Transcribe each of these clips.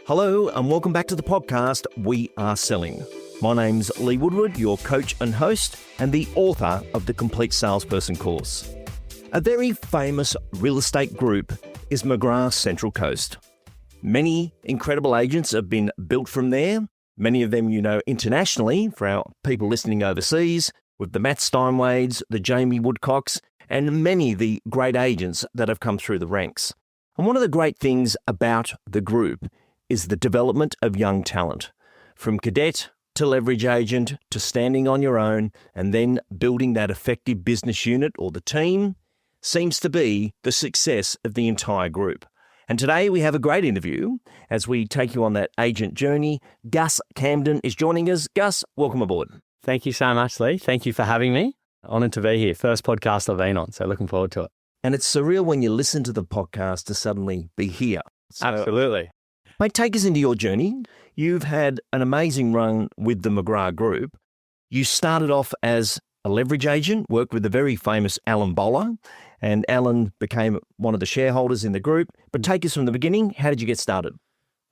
Hello and welcome back to the podcast, We Are Selling. My name's Lee Woodward, your coach and host, and the author of the Complete Salesperson course. A very famous real estate group is McGrath Central Coast. Many incredible agents have been built from there. Many of them you know internationally for our people listening overseas, with the Matt Steinwades, the Jamie Woodcocks, and many of the great agents that have come through the ranks. And one of the great things about the group is the development of young talent, from cadet to leverage agent to standing on your own and then building that effective business unit or the team seems to be the success of the entire group. And today we have a great interview as we take you on that agent journey. Gus Camden is joining us. Gus, welcome aboard. Thank you so much, Lee. Thank you for having me. Honoured to be here. First podcast I've been on, so looking forward to it. And it's surreal when you listen to the podcast to suddenly be here. So, absolutely. Mate, take us into your journey. You've had an amazing run with the McGrath Group. You started off as a leverage agent, worked with the very famous Alan Bowler, and Alan became one of the shareholders in the group. But take us from the beginning. How did you get started?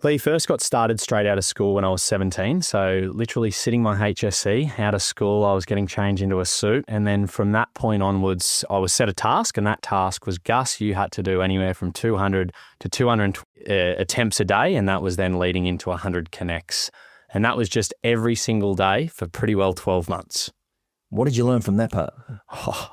Lee, first got started straight out of school when I was 17. So literally sitting my HSC out of school, I was getting changed into a suit. And then from that point onwards, I was set a task. And that task was, Gus, you had to do anywhere from 200 to 200 attempts a day. And that was then leading into 100 connects. And that was just every single day for pretty well 12 months. What did you learn from that part?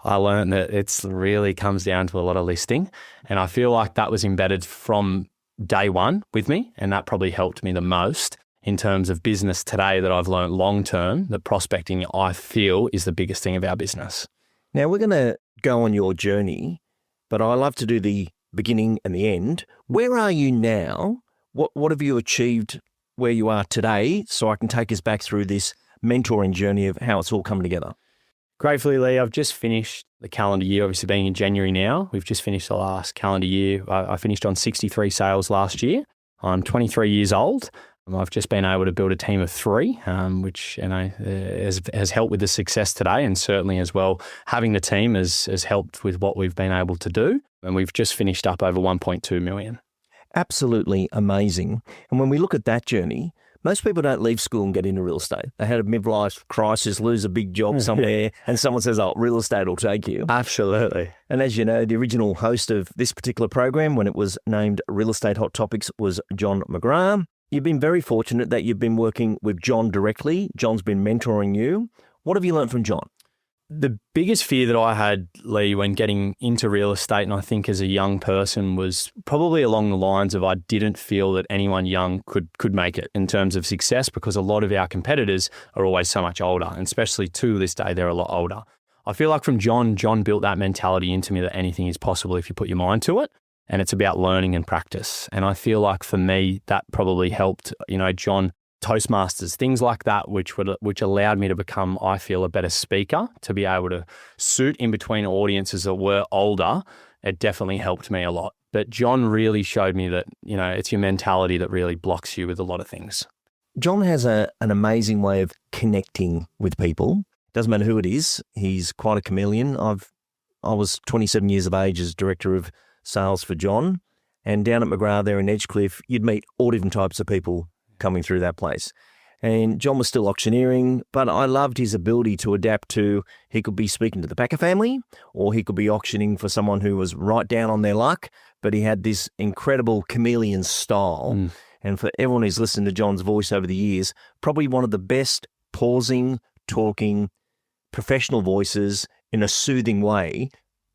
I learned that it really comes down to a lot of listing. And I feel like that was embedded from day one with me, and that probably helped me the most in terms of business today that I've learned long term, that prospecting, I feel, is the biggest thing of our business. Now, we're going to go on your journey, but I love to do the beginning and the end. Where are you now? What have you achieved where you are today, so I can take us back through this mentoring journey of how it's all come together? Gratefully, Lee, I've just finished the calendar year, obviously being in January now. We've just finished the last calendar year. I finished on 63 sales last year. I'm 23 years old. I've just been able to build a team of 3, which has helped with the success today, and certainly as well, having the team has helped with what we've been able to do. And we've just finished up over 1.2 million. Absolutely amazing. And when we look at that journey, most people don't leave school and get into real estate. They had a midlife crisis, lose a big job somewhere, and someone says, oh, real estate will take you. Absolutely. And as you know, the original host of this particular program, when it was named Real Estate Hot Topics, was John McGrath. You've been very fortunate that you've been working with John directly. John's been mentoring you. What have you learned from John? The biggest fear that I had, Lee, when getting into real estate, and I think as a young person, was probably along the lines of I didn't feel that anyone young could make it in terms of success, because a lot of our competitors are always so much older, and especially to this day, they're a lot older. I feel like from John built that mentality into me that anything is possible if you put your mind to it, and it's about learning and practice. And I feel like for me, that probably helped, John, Toastmasters, things like that, which allowed me to become, I feel, a better speaker, to be able to suit in between audiences that were older. It definitely helped me a lot. But John really showed me that, it's your mentality that really blocks you with a lot of things. John has an amazing way of connecting with people. Doesn't matter who it is. He's quite a chameleon. I was 27 years of age as director of sales for John. And down at McGrath there in Edgecliff, you'd meet all different types of people coming through that place. And John was still auctioneering, but I loved his ability to adapt to, he could be speaking to the Packer family, or he could be auctioning for someone who was right down on their luck, but he had this incredible chameleon style. And for everyone who's listened to John's voice over the years, probably one of the best pausing, talking, professional voices in a soothing way.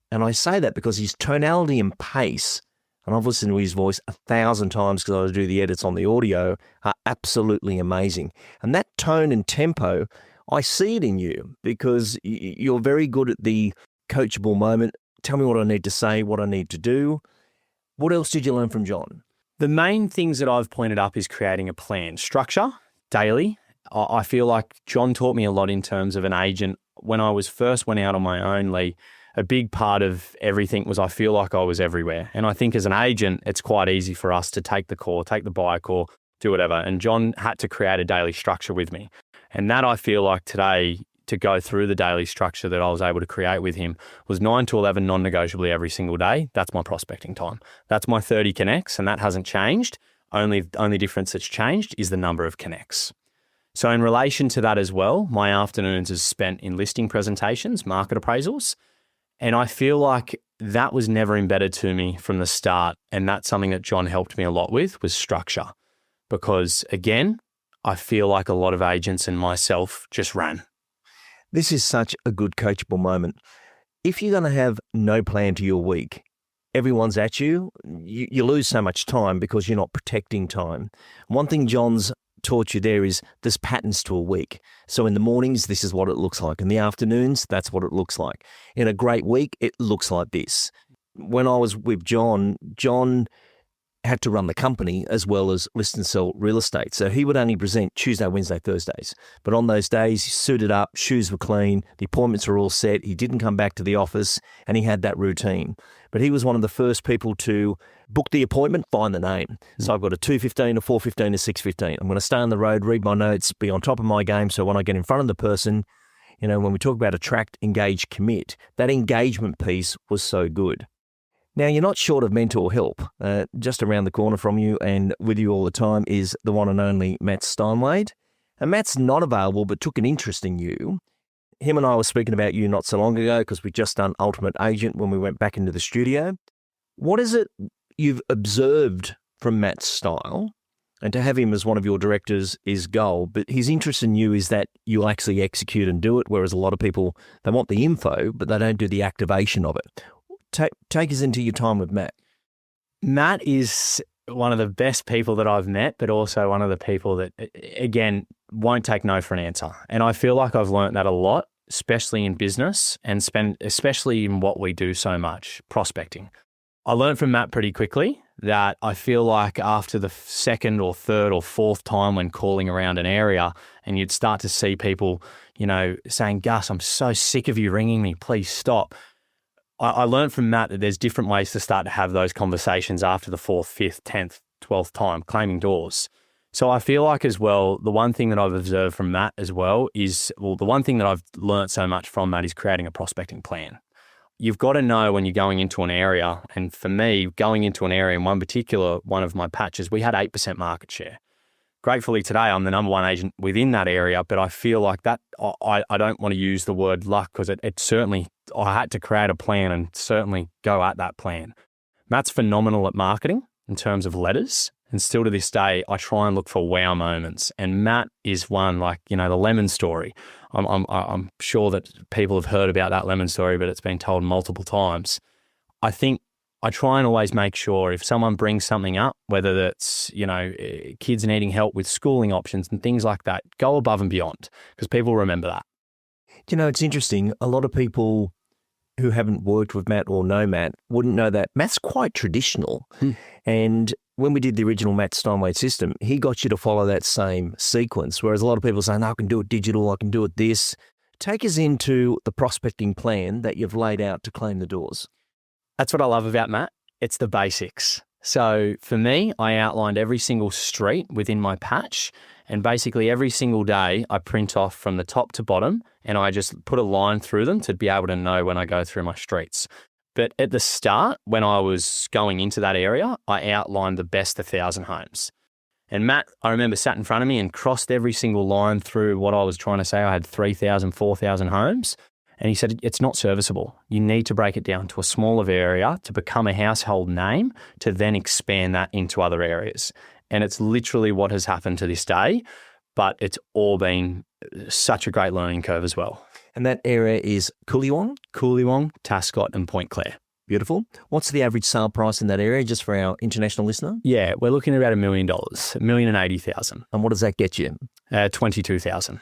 And I say that because his tonality and pace, and I've listened to his voice 1,000 times because I do the edits on the audio, are absolutely amazing. And that tone and tempo, I see it in you because you're very good at the coachable moment. Tell me what I need to say, what I need to do. What else did you learn from John? The main things that I've pointed up is creating a plan, structure daily. I feel like John taught me a lot in terms of an agent. When I first went out on my own, Lee, a big part of everything was I feel like I was everywhere. And I think as an agent, it's quite easy for us to take the call, take the buyer call, do whatever. And John had to create a daily structure with me. And that I feel like today, to go through the daily structure that I was able to create with him, was 9 to 11 non-negotiably every single day. That's my prospecting time. That's my 30 connects, and that hasn't changed Only difference that's changed is the number of connects. So in relation to that as well, my afternoons is spent in listing presentations, market appraisals, and I feel like that was never embedded to me from the start. And that's something that John helped me a lot with, was structure. Because again, I feel like a lot of agents and myself just ran. This is such a good coachable moment. If you're going to have no plan to your week, everyone's at you, you lose so much time because you're not protecting time. One thing John's taught you there is there's patterns to a week. So in the mornings, this is what it looks like. In the afternoons, that's what it looks like. In a great week, it looks like this. When I was with John had to run the company as well as list and sell real estate. So he would only present Tuesday, Wednesday, Thursdays. But on those days, he suited up, shoes were clean, the appointments were all set, he didn't come back to the office, and he had that routine. But he was one of the first people to book the appointment, find the name. So I've got a 2:15, a 4:15, a 6:15. I'm going to stay on the road, read my notes, be on top of my game. So when I get in front of the person, when we talk about attract, engage, commit, that engagement piece was so good. Now, you're not short of mentor help. Just around the corner from you and with you all the time is the one and only Matt Steinwede. And Matt's not available but took an interest in you. Him and I were speaking about you not so long ago because we'd just done Ultimate Agent when we went back into the studio. What is it you've observed from Matt's style? And to have him as one of your directors is gold, but his interest in you is that you actually execute and do it, whereas a lot of people, they want the info, but they don't do the activation of it. Take us into your time with Matt. Matt is one of the best people that I've met, but also one of the people that, again, won't take no for an answer. And I feel like I've learned that a lot, especially in business and especially in what we do so much, prospecting. I learned from Matt pretty quickly that I feel like after the second or third or fourth time when calling around an area and you'd start to see people, saying, Gus, I'm so sick of you ringing me, please stop. I learned from Matt that there's different ways to start to have those conversations after the 4th, 5th, 10th, 12th time, claiming doors. So I feel like as well, the one thing that I've observed from Matt as well is, the one thing that I've learned so much from Matt is creating a prospecting plan. You've got to know when you're going into an area. And for me, going into an area in one of my patches, we had 8% market share. Gratefully today, I'm the number one agent within that area, but I feel like that I don't want to use the word luck because it certainly, I had to create a plan and certainly go at that plan. Matt's phenomenal at marketing in terms of letters, and still to this day, I try and look for wow moments. And Matt is one, like, the lemon story. I'm sure that people have heard about that lemon story, but it's been told multiple times. I think I try and always make sure if someone brings something up, whether that's, kids needing help with schooling options and things like that, go above and beyond because people remember that. It's interesting. A lot of people who haven't worked with Matt or know Matt wouldn't know that Matt's quite traditional. And when we did the original Matt Steinwede system, he got you to follow that same sequence, whereas a lot of people say, no, I can do it digital, I can do it this. Take us into the prospecting plan that you've laid out to claim the doors. That's what I love about Matt. It's the basics. So for me, I outlined every single street within my patch, and basically every single day I print off from the top to bottom and I just put a line through them to be able to know when I go through my streets. But at the start, when I was going into that area, I outlined the best 1,000 homes. And Matt, I remember, sat in front of me and crossed every single line through what I was trying to say. I had 3,000, 4,000 homes. And he said, it's not serviceable. You need to break it down to a smaller area to become a household name to then expand that into other areas. And it's literally what has happened to this day, but it's all been such a great learning curve as well. And that area is Coolewong, Tascott and Point Clare. Beautiful. What's the average sale price in that area, just for our international listener? Yeah, we're looking at about $1 million, $1,080,000. And what does that get you? $22,000.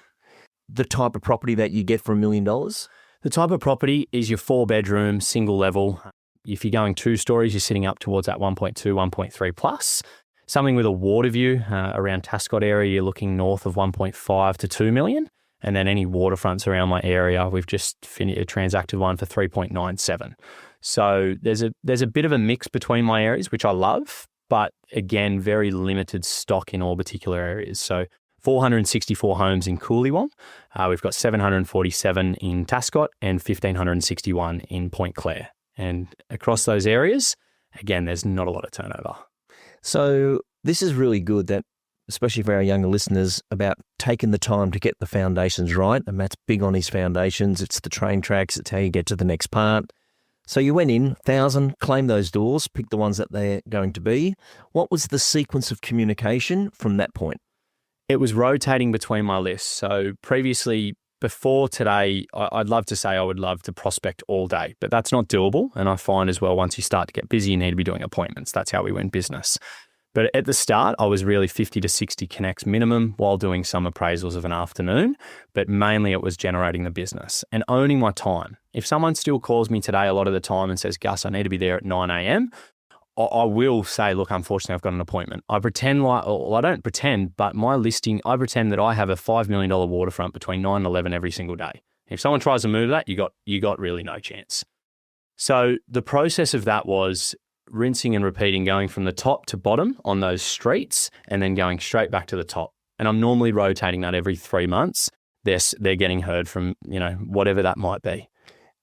The type of property that you get for $1 million? The type of property is your 4-bedroom, single level. If you're going 2 stories, you're sitting up towards that 1.2, 1.3 plus. Something with a water view around Tascott area, you're looking north of 1.5 to 2 million. And then any waterfronts around my area, we've just transacted one for 3.97. So there's a bit of a mix between my areas, which I love, but again, very limited stock in all particular areas. So 464 homes in Coolewong. We've got 747 in Tascott and 1,561 in Point Clare. And across those areas, again, there's not a lot of turnover. So This is really good, that especially for our younger listeners, about taking the time to get the foundations right. And Matt's big on his foundations. It's the train tracks. It's how you get to the next part. So you went in, 1,000, claimed those doors, picked the ones that they're going to be. What was the sequence of communication from that point? It was rotating between my lists. So previously, before today, I'd love to say I would love to prospect all day, but that's not doable. And I find as well, once you start to get busy, you need to be doing appointments. That's how we win business. But at the start, I was really 50 to 60 connects minimum while doing some appraisals of an afternoon, but mainly it was generating the business and owning my time. If someone still calls me today a lot of the time and says, Gus, I need to be there at 9 a.m., I will say, look, unfortunately, I've got an appointment. I pretend like, well, I don't pretend, but my listing, I pretend that I have a $5 million waterfront between 9 and 11 every single day. If someone tries to move that, you got really no chance. So the process of that was rinsing and repeating, going from the top to bottom on those streets and then going straight back to the top. And I'm normally rotating that every 3 months. They're getting heard from, whatever that might be.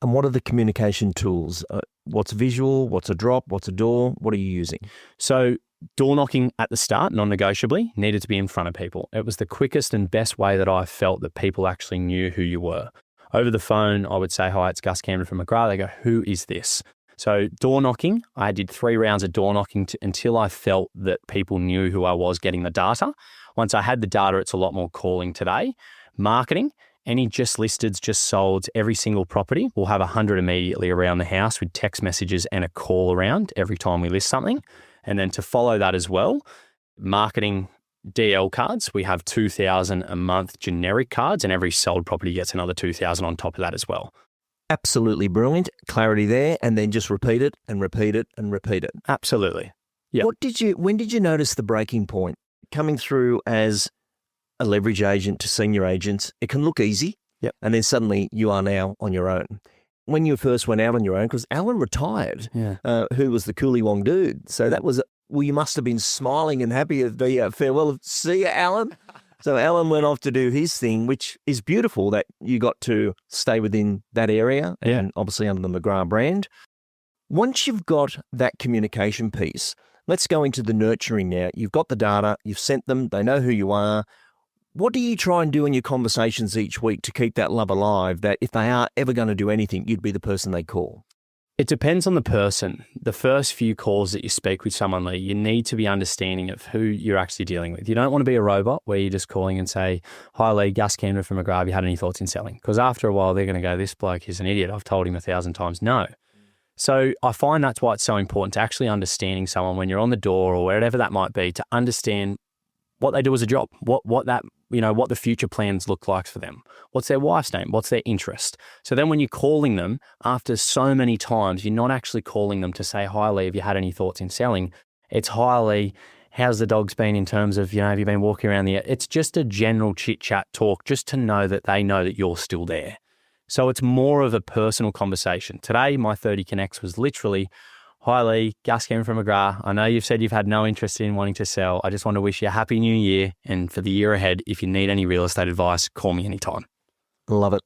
And what are the communication tools? What's visual? What's a drop? What's a door? What are you using? So door knocking at the start, non-negotiably, needed to be in front of people. It was the quickest and best way that I felt that people actually knew who you were. Over the phone, I would say, hi, it's Gus Camden from McGrath. They go, who is this? So door knocking, I did 3 rounds of door knocking until I felt that people knew who I was, getting the data. Once I had the data, it's a lot more calling today. Marketing, any just listeds, just solds, every single property, we'll have 100 immediately around the house with text messages and a call around every time we list something. And then to follow that as well, marketing DL cards, we have 2,000 a month generic cards, and every sold property gets another 2,000 on top of that as well. Absolutely brilliant. Clarity there, and then just repeat it and repeat it and repeat it. Absolutely. Yeah. When did you notice the breaking point? Coming through as a leverage agent to senior agents, it can look easy. Yep. And then suddenly you are now on your own. When you first went out on your own, because Alan retired, who was the Cooley Wong dude. So that was, you must have been smiling and happy at the farewell. See you, Alan. So Alan went off to do his thing, which is beautiful that you got to stay within that area and obviously under the McGrath brand. Once you've got that communication piece, let's go into the nurturing now. You've got the data, you've sent them, they know who you are. What do you try and do in your conversations each week to keep that love alive, that if they are ever going to do anything, you'd be the person they call? It depends on the person. The first few calls that you speak with someone, Lee, you need to be understanding of who you're actually dealing with. You don't want to be a robot where you're just calling and say, hi Lee, Gus Camden from McGrath, have you had any thoughts in selling? Because after a while, they're going to go, this bloke is an idiot. I've told him 1,000 times no. So I find that's why it's so important to actually understanding someone when you're on the door or wherever that might be, to understand what they do as a job, what the future plans look like for them. What's their wife's name? What's their interest? So then when you're calling them after so many times, you're not actually calling them to say, hi Lee, have you had any thoughts in selling? It's, hi Lee, how's the dogs been in terms of, have you been walking around it's just a general chit chat talk, just to know that they know that you're still there. So it's more of a personal conversation. Today, my 30 Connects was literally, hi Lee, Gus Camden from McGrath. I know you've said you've had no interest in wanting to sell. I just want to wish you a happy new year. And for the year ahead, if you need any real estate advice, call me anytime. Love it.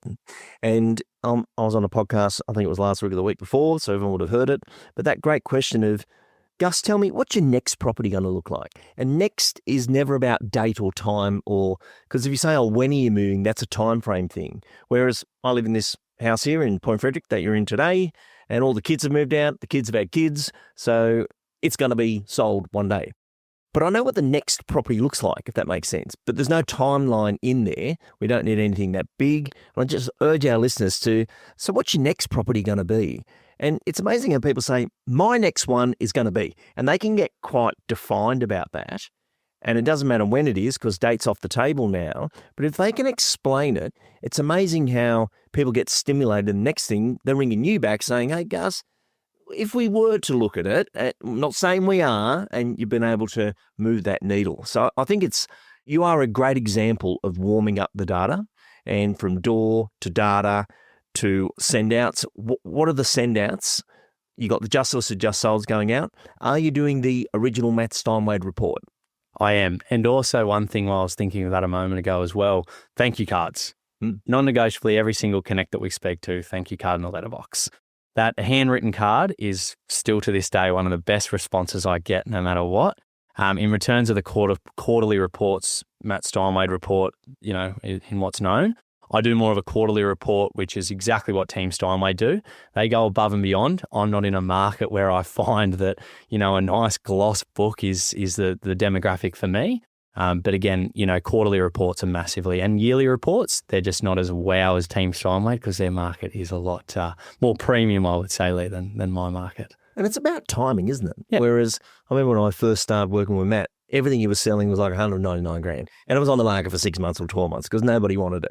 And I was on a podcast, I think it was last week or the week before, so everyone would have heard it. But that great question of, Gus, tell me, what's your next property going to look like? And next is never about date or time, or because if you say, when are you moving, that's a time frame thing. Whereas I live in this house here in Point Frederick that you're in today, and all the kids have moved out, the kids have had kids, so it's going to be sold one day. But I know what the next property looks like, if that makes sense. But there's no timeline in there. We don't need anything that big. And I just urge our listeners to, so what's your next property going to be? And it's amazing how people say, my next one is going to be, and they can get quite defined about that. And it doesn't matter when it is because date's off the table now. But if they can explain it, it's amazing how people get stimulated. The next thing, they're ringing you back saying, hey, Gus, if we were to look at it, I'm not saying we are, and you've been able to move that needle. So I think you are a great example of warming up the data, and from door to data to send outs. What are the send outs? You got the just listed, just solds going out. Are you doing the original Matt Steinwede report? I am. And also one thing while I was thinking of that a moment ago as well, thank you cards. Non-negotiably, every single connect that we speak to, thank you card in the letterbox. That handwritten card is still to this day one of the best responses I get no matter what. In returns of the quarterly reports, Matt Steinwede report, in what's known, I do more of a quarterly report, which is exactly what Team Steinway do. They go above and beyond. I'm not in a market where I find that, a nice gloss book is the demographic for me. But again, quarterly reports are massively, and yearly reports, they're just not as wow as Team Steinway because their market is a lot more premium, I would say, Lee, than my market. And it's about timing, isn't it? Yeah. Whereas I remember when I first started working with Matt, everything he was selling was like 199 grand. And it was on the market for 6 months or 12 months because nobody wanted it.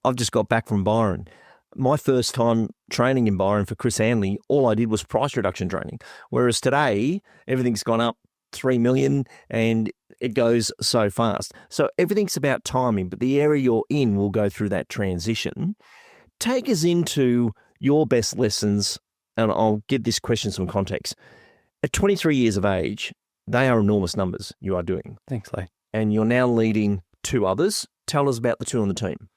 I've just got back from Byron. My first time training in Byron for Chris Hanley, all I did was price reduction training. Whereas today, everything's gone up 3 million and it goes so fast. So everything's about timing, but the area you're in will go through that transition. Take us into your best lessons, and I'll give this question some context. At 23 years of age, they are enormous numbers you are doing. Thanks, Lee. And you're now leading 2 others. Tell us about the 2 on the team.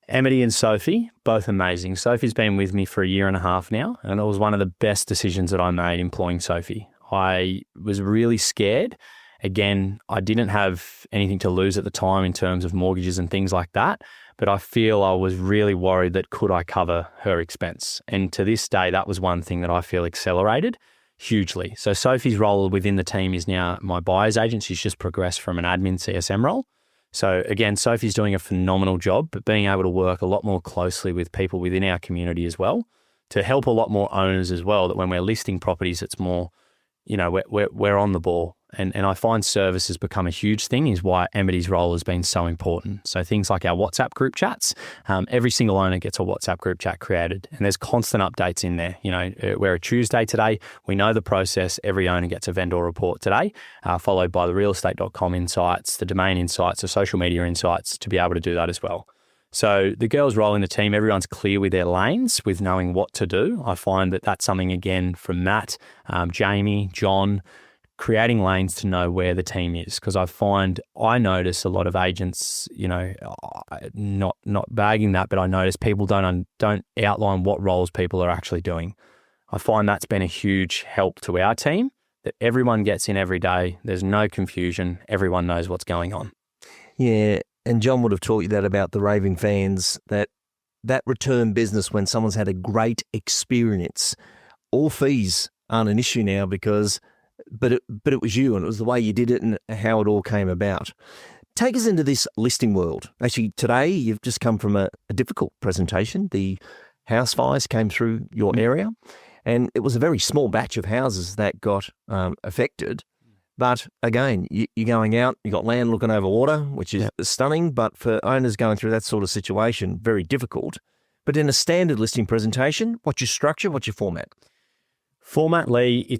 Amity and Sophie, both amazing. Sophie's been with me for a year and a half now, and it was one of the best decisions that I made employing Sophie. I was really scared. Again, I didn't have anything to lose at the time in terms of mortgages and things like that, but I feel I was really worried that could I cover her expense? And to this day, that was one thing that I feel accelerated hugely. So Sophie's role within the team is now my buyer's agent. She's just progressed from an admin CSM role. So again, Sophie's doing a phenomenal job, but being able to work a lot more closely with people within our community as well to help a lot more owners as well, that when we're listing properties, it's more, we're on the ball. And I find service has become a huge thing, is why Amity's role has been so important. So things like our WhatsApp group chats, every single owner gets a WhatsApp group chat created, and there's constant updates in there. We're a Tuesday today. We know the process. Every owner gets a vendor report today, followed by the realestate.com insights, the domain insights, the social media insights to be able to do that as well. So the girls' role in the team, everyone's clear with their lanes, with knowing what to do. I find that that's something, again, from Matt, Jamie, John, creating lanes to know where the team is, because I notice a lot of agents, not bagging that, but I notice people don't outline what roles people are actually doing. I find that's been a huge help to our team, that everyone gets in every day. There's no confusion. Everyone knows what's going on. Yeah, and John would have taught you that about the raving fans, that return business when someone's had a great experience. All fees aren't an issue now because But it was you, and it was the way you did it and how it all came about. Take us into this listing world. Actually, today you've just come from a difficult presentation. The house fires came through your area, and it was a very small batch of houses that got affected. But again, you're going out, you've got land looking over water, which is stunning, but for owners going through that sort of situation, very difficult. But in a standard listing presentation, what's your structure, what's your format? Format, Lee,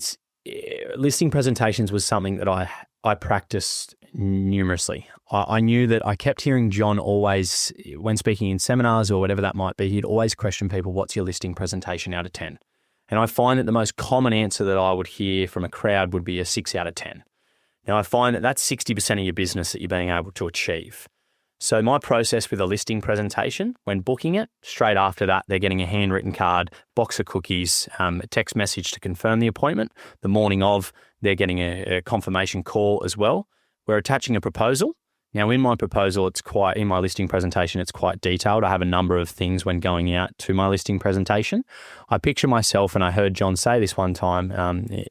listing presentations was something that I practiced numerously. I knew that I kept hearing John always, when speaking in seminars or whatever that might be, he'd always question people, what's your listing presentation out of 10? And I find that the most common answer that I would hear from a crowd would be a 6 out of 10. Now, I find that that's 60% of your business that you're being able to achieve. So my process with a listing presentation, when booking it, straight after that, they're getting a handwritten card, box of cookies, a text message to confirm the appointment. The morning of, they're getting a confirmation call as well. We're attaching a proposal. Now, in my proposal, in my listing presentation, it's quite detailed. I have a number of things when going out to my listing presentation. I picture myself, and I heard John say this one time,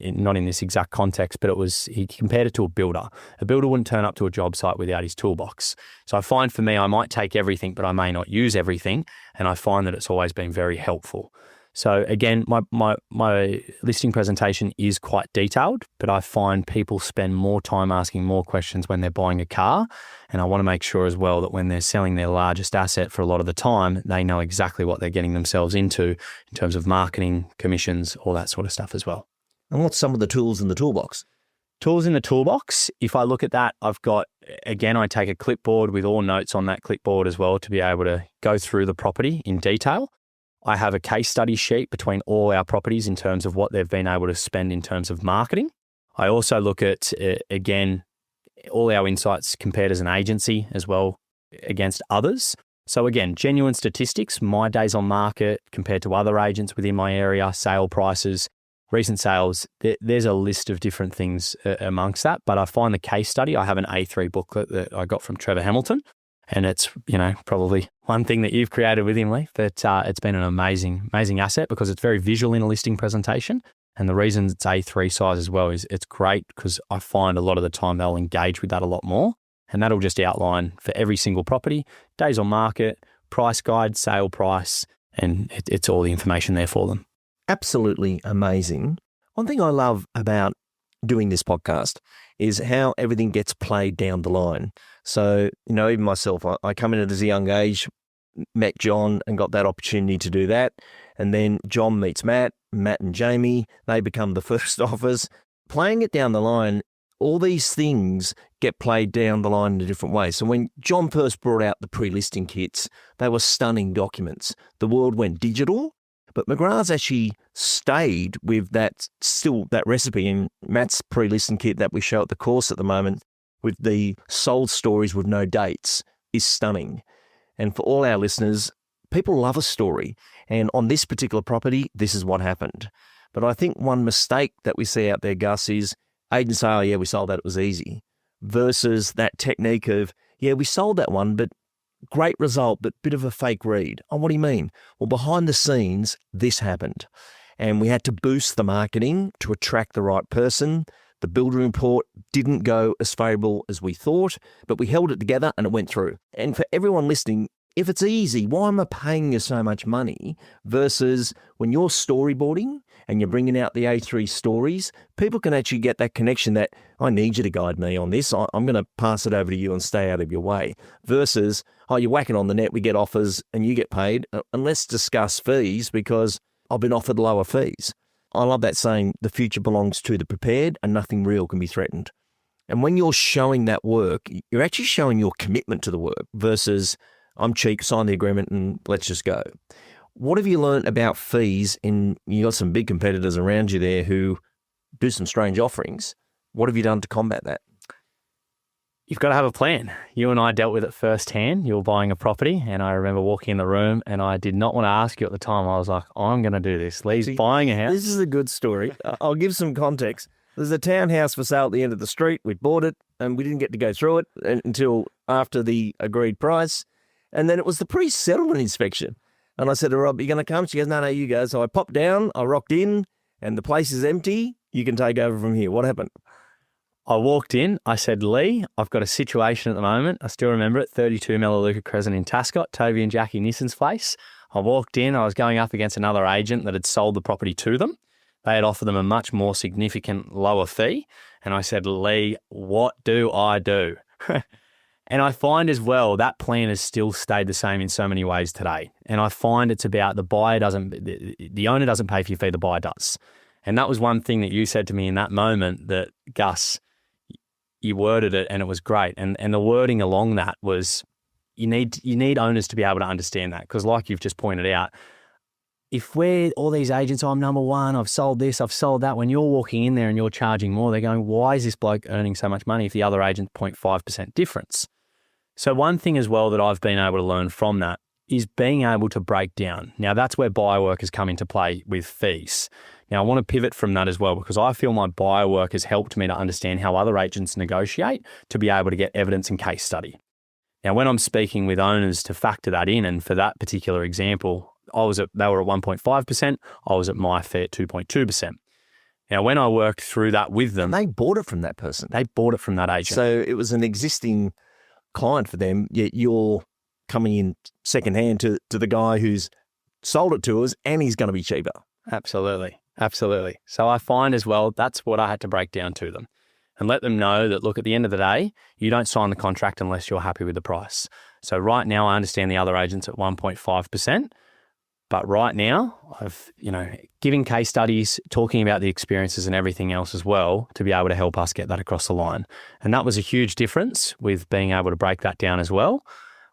not in this exact context, but he compared it to a builder. A builder wouldn't turn up to a job site without his toolbox. So I find for me, I might take everything, but I may not use everything. And I find that it's always been very helpful. So again, my listing presentation is quite detailed, but I find people spend more time asking more questions when they're buying a car. And I want to make sure as well that when they're selling their largest asset for a lot of the time, they know exactly what they're getting themselves into in terms of marketing, commissions, all that sort of stuff as well. And what's some of the tools in the toolbox? Tools in the toolbox, if I look at that, I've got, again, I take a clipboard with all notes on that clipboard as well to be able to go through the property in detail. I have a case study sheet between all our properties in terms of what they've been able to spend in terms of marketing. I also look at, again, all our insights compared as an agency as well against others. So again, genuine statistics, my days on market compared to other agents within my area, sale prices, recent sales, there's a list of different things amongst that. But I find the case study, I have an A3 booklet that I got from Trevor Hamilton, and it's, probably one thing that you've created with him, Lee, but it's been an amazing asset because it's very visual in a listing presentation. And the reason it's A3 size as well is it's great because I find a lot of the time they'll engage with that a lot more. And that'll just outline for every single property, days on market, price guide, sale price, and it's all the information there for them. Absolutely amazing. One thing I love about doing this podcast is how everything gets played down the line. So, even myself, I come in at a young age, met John and got that opportunity to do that. And then John meets Matt and Jamie, they become the first offers. Playing it down the line, all these things get played down the line in a different way. So when John first brought out the pre-listing kits, they were stunning documents. The world went digital, but McGrath's actually stayed with that recipe. In Matt's pre-listing kit that we show at the course at the moment with the sold stories with no dates is stunning. And for all our listeners, people love a story. And on this particular property, this is what happened. But I think one mistake that we see out there, Gus, is agents say, oh, yeah, we sold that, it was easy. Versus that technique of, yeah, we sold that one, but great result, but bit of a fake read. Oh, what do you mean? Well, behind the scenes, this happened. And we had to boost the marketing to attract the right person. The builder report didn't go as favourable as we thought, but we held it together and it went through. And for everyone listening, if it's easy, why am I paying you so much money? Versus when you're storyboarding and you're bringing out the A3 stories, people can actually get that connection that I need you to guide me on this. I'm going to pass it over to you and stay out of your way. Versus, oh, you're whacking on the net, we get offers and you get paid. And let's discuss fees because I've been offered lower fees. I love that saying, the future belongs to the prepared and nothing real can be threatened. And when you're showing that work, you're actually showing your commitment to the work versus I'm cheap, sign the agreement and let's just go. What have you learned about fees? And you got some big competitors around you there who do some strange offerings. What have you done to combat that? You've got to have a plan. You and I dealt with it firsthand. You were buying a property and I remember walking in the room and I did not want to ask you at the time. I was like, I'm going to do this. Lee's buying a house. This is a good story. I'll give some context. There's a townhouse for sale at the end of the street. We bought it and we didn't get to go through it until after the agreed price. And then it was the pre-settlement inspection. And I said to Rob, you going to come? She goes, no, you go. So I popped down, I rocked in, and the place is empty. You can take over from here. What happened? I walked in. I said, Lee, I've got a situation at the moment. I still remember it, 32 Melaleuca Crescent in Tascott, Toby and Jackie Nissen's place. I walked in. I was going up against another agent that had sold the property to them. They had offered them a much more significant lower fee. And I said, Lee, what do I do? And I find as well that plan has still stayed the same in so many ways today. And I find it's about the owner doesn't pay for your fee, the buyer does. And that was one thing that you said to me in that moment that, Gus, you worded it and it was great. And the wording along that was you need owners to be able to understand that. Because like you've just pointed out, if we're all these agents, I'm number one, I've sold this, I've sold that. When you're walking in there and you're charging more, they're going, why is this bloke earning so much money if the other agent's 0.5% difference? So one thing as well that I've been able to learn from that is being able to break down. Now that's where buyer work has come into play with fees. Now I want to pivot from that as well because I feel my buyer work has helped me to understand how other agents negotiate to be able to get evidence and case study. Now when I'm speaking with owners to factor that in, and for that particular example, they were at 1.5%, I was at my fee at 2.2%. Now when I worked through that with them. And they bought it from that person. They bought it from that agent. So it was an existing client for them, yet you're coming in secondhand to the guy who's sold it to us and he's going to be cheaper. Absolutely. So I find as well, that's what I had to break down to them and let them know that, look, at the end of the day, you don't sign the contract unless you're happy with the price. So right now I understand the other agents at 1.5%, but right now I've, giving case studies, talking about the experiences and everything else as well to be able to help us get that across the line. And that was a huge difference with being able to break that down as well,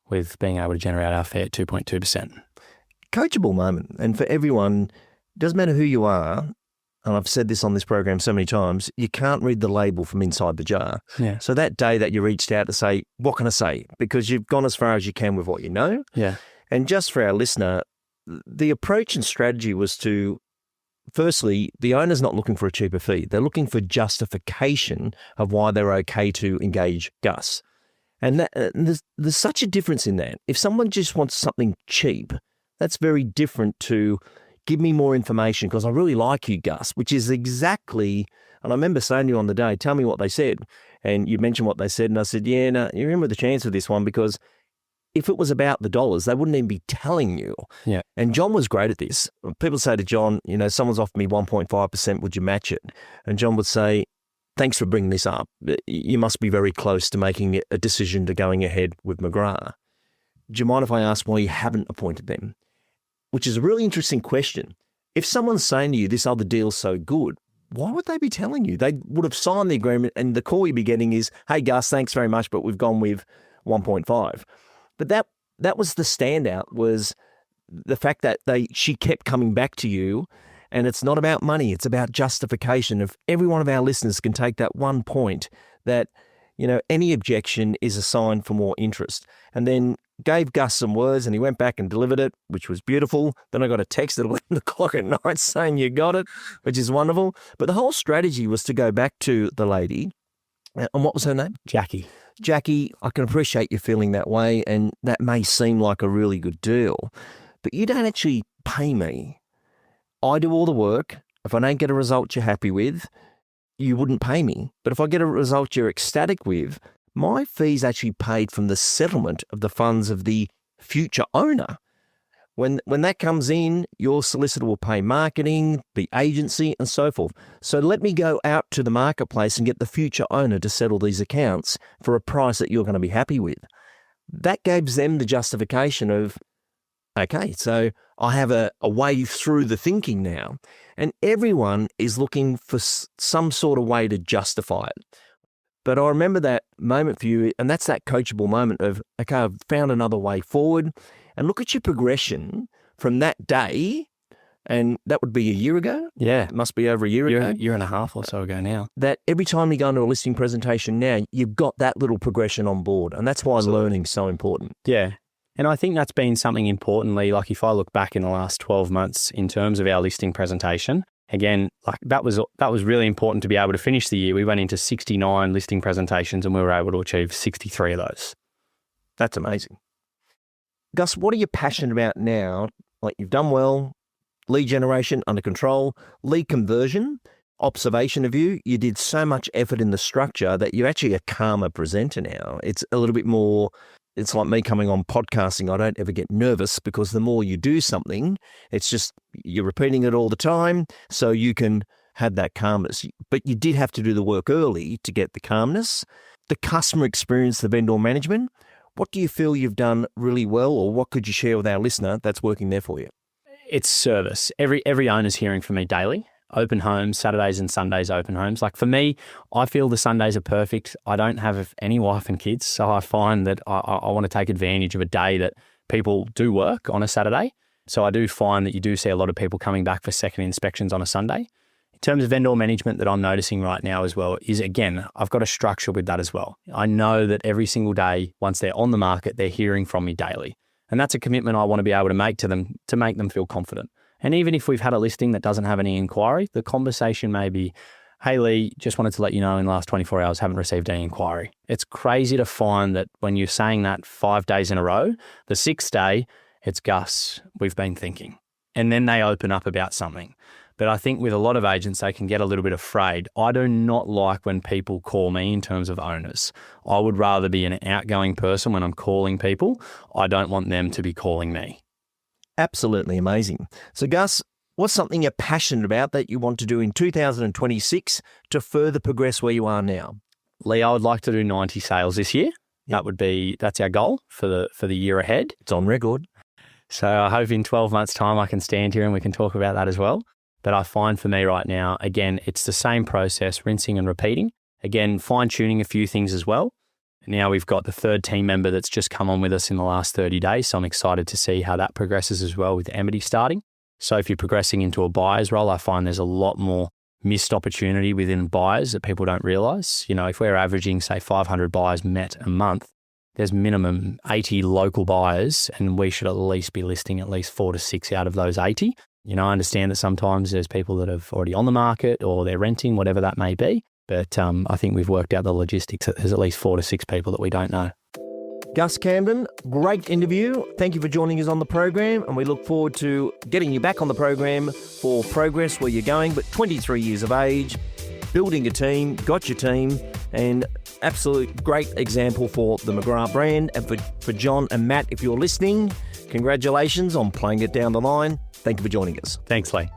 with being able to generate our fee at 2.2%. Coachable moment. And for everyone, it doesn't matter who you are, and I've said this on this program so many times, you can't read the label from inside the jar. Yeah. So that day that you reached out to say, what can I say? Because you've gone as far as you can with what you know. Yeah. And just for our listener, the approach and strategy was to firstly, the owner's not looking for a cheaper fee. They're looking for justification of why they're okay to engage Gus. And there's such a difference in that. If someone just wants something cheap, that's very different to give me more information because I really like you, Gus, which is exactly, and I remember saying to you on the day, tell me what they said. And you mentioned what they said. And I said, yeah, no, you're in with a chance with this one because if it was about the dollars, they wouldn't even be telling you. Yeah. And John was great at this. People say to John, someone's offered me 1.5%, would you match it? And John would say, thanks for bringing this up. You must be very close to making a decision to going ahead with McGrath. Do you mind if I ask why you haven't appointed them? Which is a really interesting question. If someone's saying to you, this other deal's so good, why would they be telling you? They would have signed the agreement and the call you'd be getting is, hey, Gus, thanks very much, but we've gone with 1.5. But that was the standout, was the fact that she kept coming back to you. And it's not about money, it's about justification. If every one of our listeners can take that one point that, any objection is a sign for more interest. And then gave Gus some words and he went back and delivered it, which was beautiful. Then I got a text at 11 o'clock at night saying you got it, which is wonderful. But the whole strategy was to go back to the lady. And what was her name? Jackie. Jackie, I can appreciate you feeling that way and that may seem like a really good deal, but you don't actually pay me. I do all the work. If I don't get a result you're happy with, you wouldn't pay me. But if I get a result you're ecstatic with, my fee's actually paid from the settlement of the funds of the future owner. When that comes in, your solicitor will pay marketing, the agency, and so forth. So let me go out to the marketplace and get the future owner to settle these accounts for a price that you're going to be happy with. That gives them the justification of, okay, so I have a way through the thinking now. And everyone is looking for some sort of way to justify it. But I remember that moment for you, and that's that coachable moment of, okay, I've found another way forward. And look at your progression from that day, and that would be a year ago? Yeah. It must be over a year ago. Year and a half or so ago now. That every time you go into a listing presentation now, you've got that little progression on board. And that's why learning's so important. Yeah. And I think that's been something importantly, like if I look back in the last 12 months in terms of our listing presentation, again, like that was really important to be able to finish the year. We went into 69 listing presentations and we were able to achieve 63 of those. That's amazing. Gus, what are you passionate about now? Like you've done well, lead generation under control, lead conversion, observation of you. You did so much effort in the structure that you're actually a calmer presenter now. It's a little bit more, it's like me coming on podcasting. I don't ever get nervous because the more you do something, it's just you're repeating it all the time so you can have that calmness. But you did have to do the work early to get the calmness. The customer experience, the vendor management. What do you feel you've done really well, or what could you share with our listener that's working there for you? It's service. Every owner's hearing from me daily. Open homes, Saturdays and Sundays open homes. Like for me, I feel the Sundays are perfect. I don't have any wife and kids, so I find that I want to take advantage of a day that people do work on a Saturday. So I do find that you do see a lot of people coming back for second inspections on a Sunday. In terms of vendor management that I'm noticing right now as well is, again, I've got a structure with that as well. I know that every single day, once they're on the market, they're hearing from me daily. And that's a commitment I want to be able to make to them to make them feel confident. And even if we've had a listing that doesn't have any inquiry, the conversation may be, hey, Lee, just wanted to let you know in the last 24 hours, haven't received any inquiry. It's crazy to find that when you're saying that 5 days in a row, the 6th day, it's Gus, we've been thinking. And then they open up about something. But I think with a lot of agents, they can get a little bit afraid. I do not like when people call me in terms of owners. I would rather be an outgoing person when I'm calling people. I don't want them to be calling me. Absolutely amazing. So Gus, what's something you're passionate about that you want to do in 2026 to further progress where you are now? Lee, I would like to do 90 sales this year. That's our goal for the year ahead. It's on record. So I hope in 12 months' time I can stand here and we can talk about that as well. But I find for me right now, again, it's the same process, rinsing and repeating. Again, fine-tuning a few things as well. Now we've got the third team member that's just come on with us in the last 30 days. So I'm excited to see how that progresses as well with Amity starting. So if you're progressing into a buyer's role, I find there's a lot more missed opportunity within buyers that people don't realise. You know, if we're averaging, say, 500 buyers met a month, there's minimum 80 local buyers, and we should at least be listing at least 4 to 6 out of those 80. I understand that sometimes there's people that are already on the market or they're renting, whatever that may be. But I think we've worked out the logistics that there's at least 4 to 6 people that we don't know. Gus Camden, great interview. Thank you for joining us on the program, and we look forward to getting you back on the program for progress where you're going. But 23 years of age, building a team, got your team, and absolute great example for the McGrath brand. And for John and Matt, if you're listening, congratulations on playing it down the line. Thank you for joining us. Thanks, Lee.